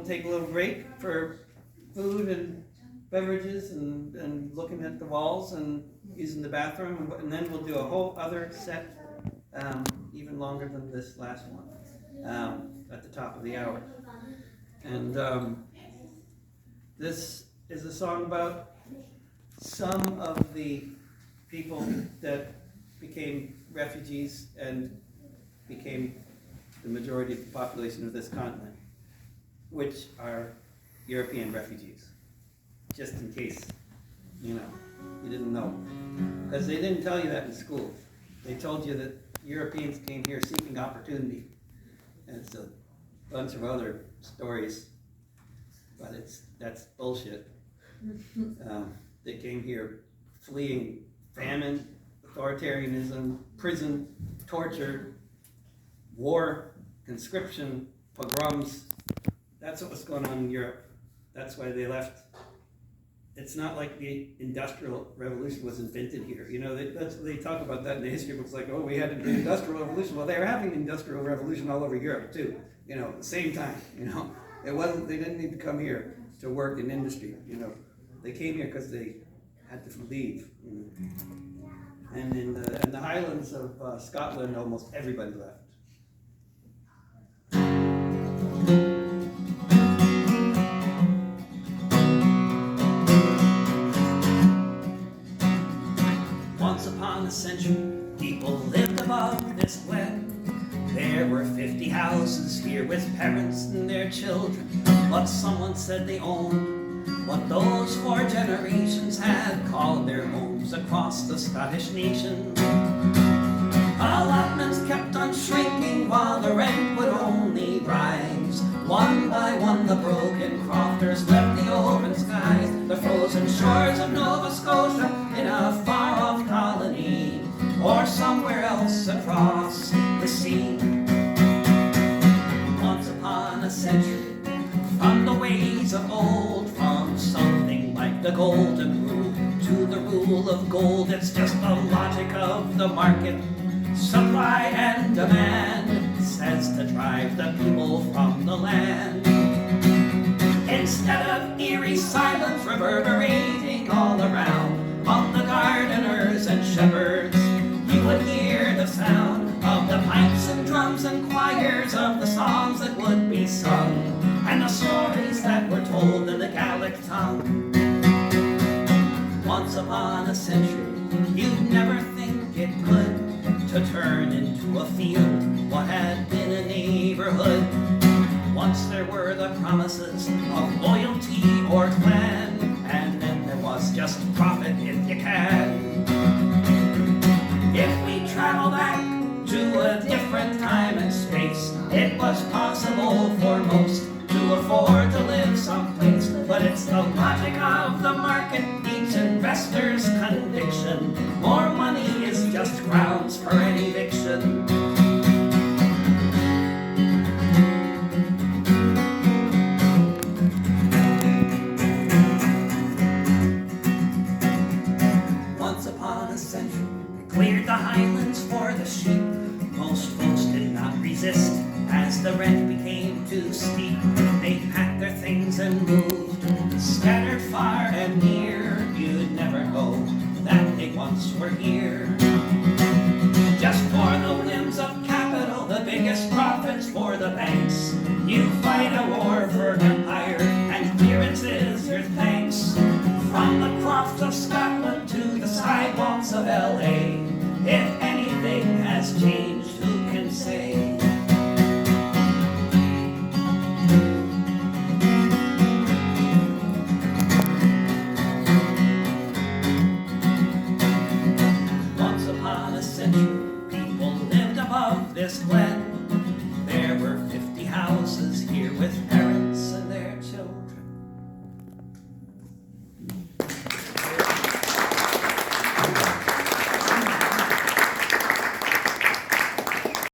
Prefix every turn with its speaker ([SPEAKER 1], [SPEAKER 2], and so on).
[SPEAKER 1] take a little break for food and beverages and looking at the walls and using the bathroom, and then we'll do a whole other set, even longer than this last one, at the top of the hour. And this is a song about some of the people that became refugees and became the majority of the population of this continent, which are European refugees. Just in case, you didn't know. Because they didn't tell you that in school. They told you that Europeans came here seeking opportunity. And it's a bunch of other stories, but that's bullshit. They came here fleeing famine, authoritarianism, prison, torture, war, conscription, pogroms. That's what was going on in Europe. That's why they left. It's not like the Industrial Revolution was invented here. They talk about that in the history books, like, oh, we had the Industrial Revolution. Well, they were having the Industrial Revolution all over Europe too. At the same time. They didn't need to come here to work in industry. They came here because they had to leave. And in the Highlands of Scotland, almost everybody left. Once upon a century, people lived above this glen. There were 50 houses here with parents and their children, but someone said they owned what those 4 generations had called their homes across the Scottish nation. Allotments kept on shrinking while the rent would only rise. One by one the broken crofters left the open skies, the frozen shores of Nova Scotia in a far-off colony, or somewhere else across the sea. Once upon a century, from the ways of old, from something like the golden rule to the rule of gold, it's just the logic of the market. Supply and demand says to drive the people from the land. Instead of eerie silence reverberating all around, on the gardeners and shepherds, you would hear the sound of the pipes and drums and choirs, of the songs that would be sung, and the stories that were told in the Gaelic tongue. Once upon a century, you'd never think it could to turn into a field what had been a neighborhood. Once there were the promises of loyalty or clan, and then there was just profit if you can. If we travel back to a different time and space, it was possible for most to afford to live someplace, but it's the logic of the market, each investor's conviction. More money is just grounds for an eviction. Once upon a century, we cleared the highlands for the sheep. Most folks did not resist as the rent became too steep. They packed their things and moved, scattered far and near. You'd never know that they once were here. Just for the whims of capital, the biggest profits for the banks. You fight a war for them